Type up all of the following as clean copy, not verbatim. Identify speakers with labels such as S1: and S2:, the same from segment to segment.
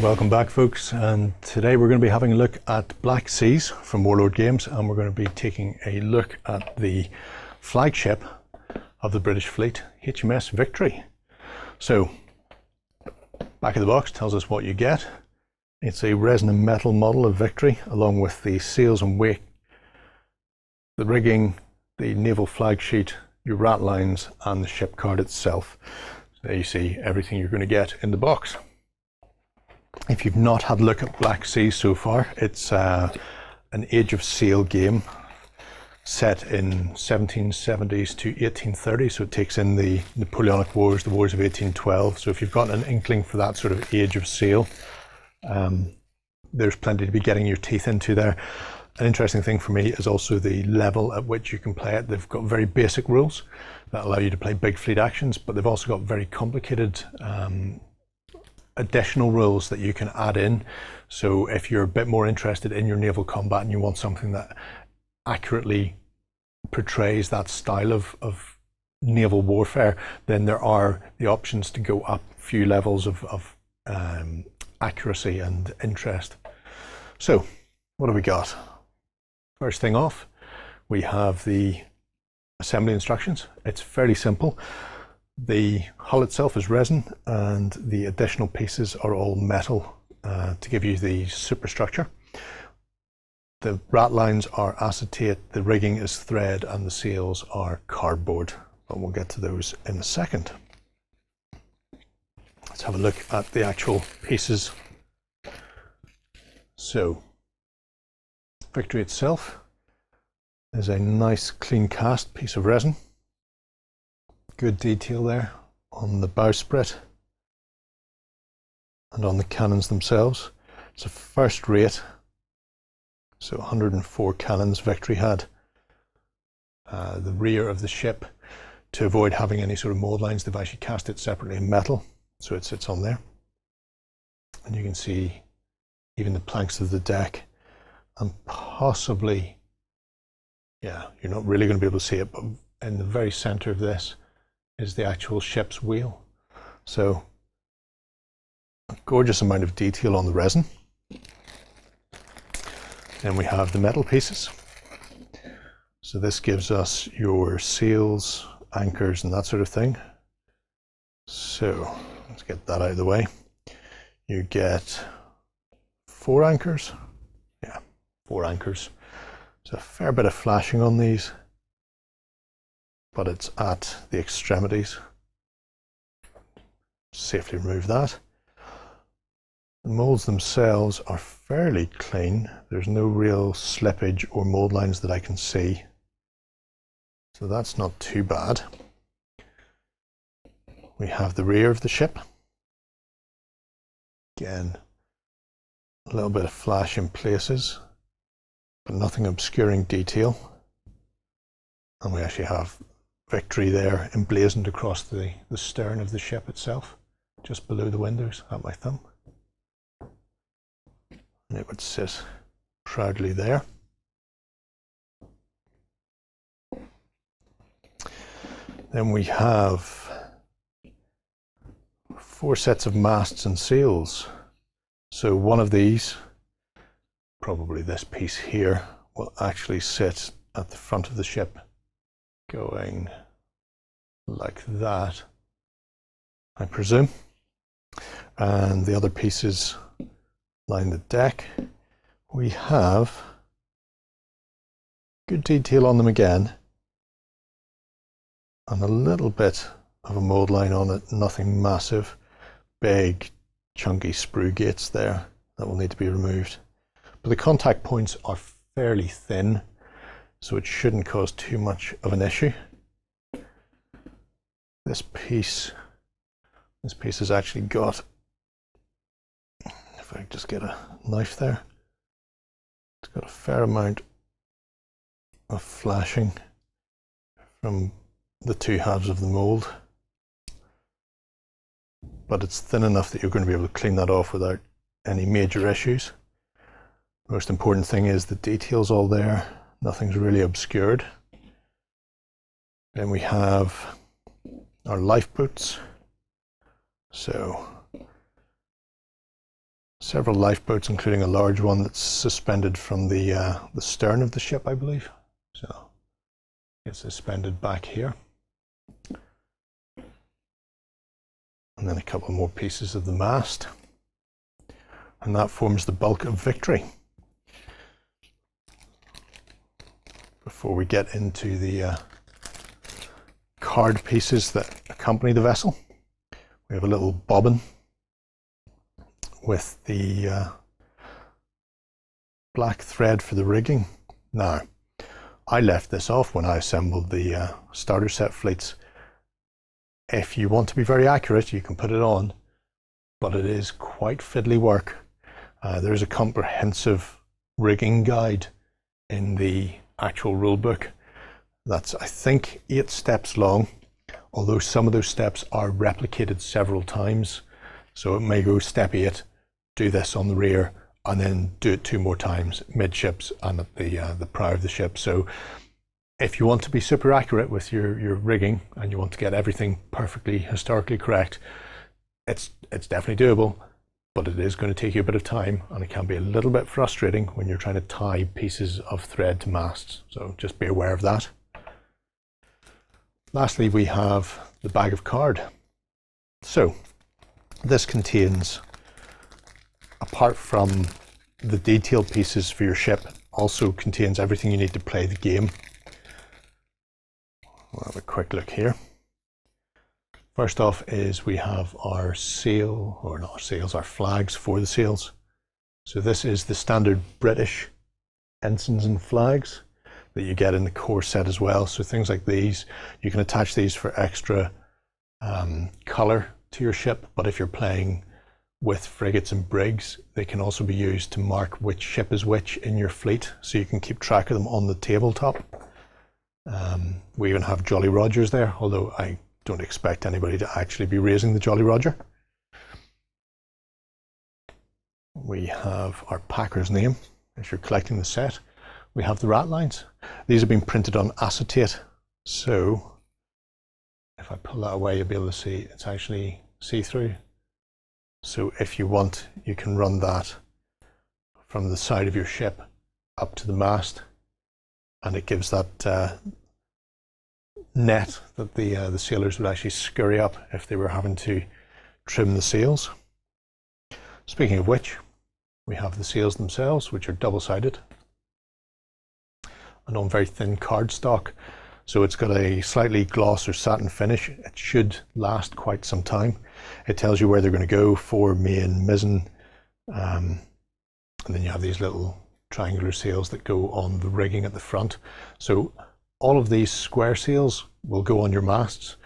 S1: Welcome back, folks, and today we're going to be having a look at Black Seas from Warlord Games, and we're going to be taking a look at the flagship of the British fleet, HMS Victory. So, back of the box tells us what you get. It's a resin and metal model of Victory, along with the sails and wake, the rigging, the naval flag sheet, your rat lines, and the ship card itself. So there you see everything you're going to get in the box. If you've not had a look at Black Seas so far, it's an Age of Sail game set in 1770s to 1830s, so it takes in the Napoleonic Wars, the Wars of 1812. So if you've got an inkling for that sort of Age of Sail, there's plenty to be getting your teeth into there. An interesting thing for me is also the level at which you can play it. They've got very basic rules that allow you to play big fleet actions, but they've also got very complicated additional rules that you can add in. So if you're a bit more interested in your naval combat and you want something that accurately portrays that style of naval warfare, then there are the options to go up a few levels of accuracy and interest. So what have we got? First thing off, we have the assembly instructions. It's fairly simple. The hull itself is resin, and the additional pieces are all metal to give you the superstructure. The rat lines are acetate, the rigging is thread, and the sails are cardboard, but we'll get to those in a second. Let's have a look at the actual pieces. So, Victory itself is a nice clean cast piece of resin. Good detail there on the bowsprit and on the cannons themselves. It's a first rate, so 104 cannons Victory had. The rear of the ship, to avoid having any sort of mould lines, they've actually cast it separately in metal, so it sits on there. And you can see even the planks of the deck, and possibly, yeah, you're not really going to be able to see it, but in the very center of this is the actual ship's wheel. So a gorgeous amount of detail on the resin. Then we have the metal pieces. So this gives us your sails, anchors, and that sort of thing. So let's get that out of the way. You get 4 anchors. Yeah, 4 anchors. There's a fair bit of flashing on these, but it's at the extremities. Safely remove that. The moulds themselves are fairly clean. There's no real slippage or mould lines that I can see, so that's not too bad. We have the rear of the ship. Again, a little bit of flash in places, but nothing obscuring detail. And we actually have Victory there emblazoned across the stern of the ship itself, just below the windows at my thumb. And it would sit proudly there. Then we have 4 sets of masts and sails. So one of these, probably this piece here, will actually sit at the front of the ship, going like that, I presume. And the other pieces line the deck. We have good detail on them again, and a little bit of a mould line on it, nothing massive. Big chunky sprue gates there that will need to be removed. But the contact points are fairly thin, so it shouldn't cause too much of an issue. This piece has actually got, if I just get a knife there, it's got a fair amount of flashing from the 2 halves of the mould, but it's thin enough that you're going to be able to clean that off without any major issues. The most important thing is the detail's all there. Nothing's really obscured. Then we have our lifeboats. So several lifeboats, including a large one that's suspended from the stern of the ship, I believe. So it's suspended back here. And then a couple more pieces of the mast. And that forms the bulk of Victory. Before we get into the card pieces that accompany the vessel, we have a little bobbin with the black thread for the rigging. Now, I left this off when I assembled the starter set fleets. If you want to be very accurate, you can put it on, but it is quite fiddly work. There's a comprehensive rigging guide in the actual rule book that's, I think, 8 steps long, although some of those steps are replicated several times. So it may go step 8, do this on the rear, and then do it 2 more times, midships and at the prow of the ship. So if you want to be super accurate with your rigging and you want to get everything perfectly historically correct, it's definitely doable, but it is going to take you a bit of time, and it can be a little bit frustrating when you're trying to tie pieces of thread to masts. So just be aware of that. Lastly, we have the bag of card. So this contains, apart from the detailed pieces for your ship, also contains everything you need to play the game. We'll have a quick look here. First off is we have our sail, or not sails, our flags for the sails. So this is the standard British ensigns and flags that you get in the core set as well. So things like these, you can attach these for extra colour to your ship, but if you're playing with frigates and brigs, they can also be used to mark which ship is which in your fleet, so you can keep track of them on the tabletop. We even have Jolly Rogers there, although I don't expect anybody to actually be raising the Jolly Roger. We have our packer's name if you're collecting the set. We have the rat lines. These have been printed on acetate, so if I pull that away, you'll be able to see it's actually see-through. So if you want, you can run that from the side of your ship up to the mast, and it gives that net that the sailors would actually scurry up if they were having to trim the sails. Speaking of which, we have the sails themselves, which are double-sided and on very thin cardstock. So it's got a slightly gloss or satin finish. It should last quite some time. It tells you where they're going to go, fore, main, mizzen, and then you have these little triangular sails that go on the rigging at the front. So all of these square sails will go on your masts.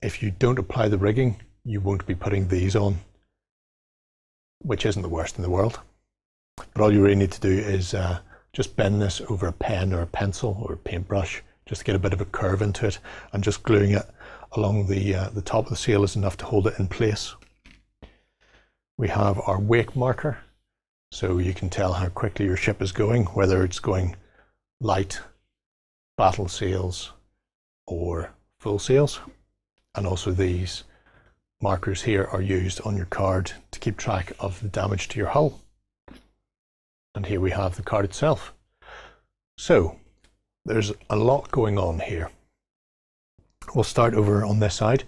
S1: If you don't apply the rigging, you won't be putting these on, which isn't the worst in the world. But all you really need to do is just bend this over a pen or a pencil or a paintbrush, just to get a bit of a curve into it, and just gluing it along the top of the sail is enough to hold it in place. We have our wake marker, so you can tell how quickly your ship is going, whether it's going light, battle sails, or full sails. And also these markers here are used on your card to keep track of the damage to your hull. And here we have the card itself. So there's a lot going on here. We'll start over on this side.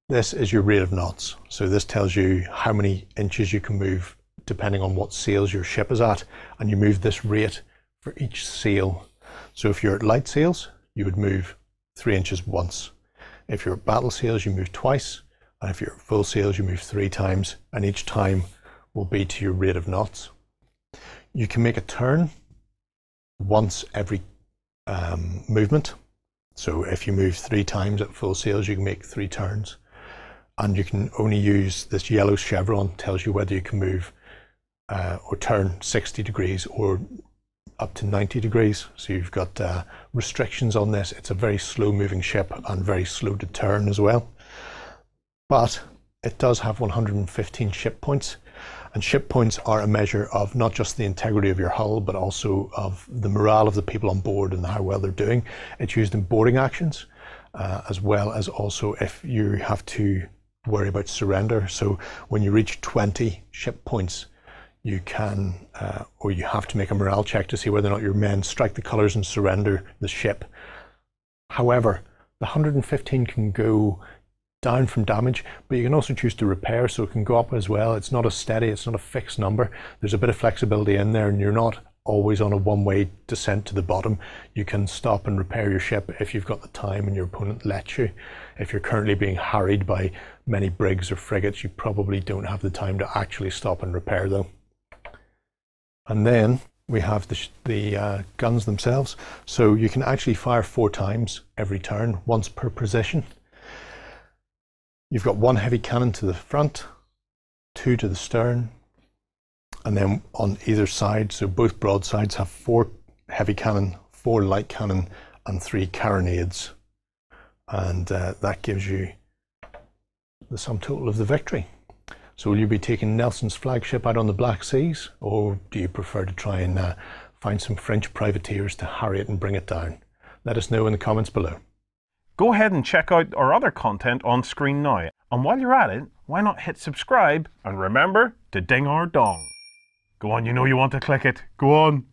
S1: This is your rate of knots. So this tells you how many inches you can move depending on what sails your ship is at, and you move this rate for each sail. So if you're at light sails, you would move 3 inches once. If you're at battle sails, you move twice, and if you're at full sails, you move 3 times, and each time will be to your rate of knots. You can make a turn once every movement. So if you move 3 times at full sails, you can make 3 turns, and you can only use this yellow chevron, tells you whether you can move or turn 60 degrees or up to 90 degrees. So you've got restrictions on this. It's a very slow moving ship and very slow to turn as well. But it does have 115 ship points, and ship points are a measure of not just the integrity of your hull, but also of the morale of the people on board and how well they're doing. It's used in boarding actions, as well as also if you have to worry about surrender. So when you reach 20 ship points, you can, or you have to make a morale check to see whether or not your men strike the colours and surrender the ship. However, the 115 can go down from damage, but you can also choose to repair, so it can go up as well. It's not a steady, it's not a fixed number. There's a bit of flexibility in there, and you're not always on a one-way descent to the bottom. You can stop and repair your ship if you've got the time and your opponent lets you. If you're currently being harried by many brigs or frigates, you probably don't have the time to actually stop and repair them. And then we have the guns themselves. So you can actually fire 4 times every turn, once per position. You've got 1 heavy cannon to the front, 2 to the stern, and then on either side, so both broadsides have 4 heavy cannon, 4 light cannon, and 3 carronades. And that gives you the sum total of the victory. So will you be taking Nelson's flagship out on the Black Seas, or do you prefer to try and find some French privateers to harry it and bring it down? Let us know in the comments below.
S2: Go ahead and check out our other content on screen now. And while you're at it, why not hit subscribe and remember to ding our dong. Go on, you know you want to click it. Go on.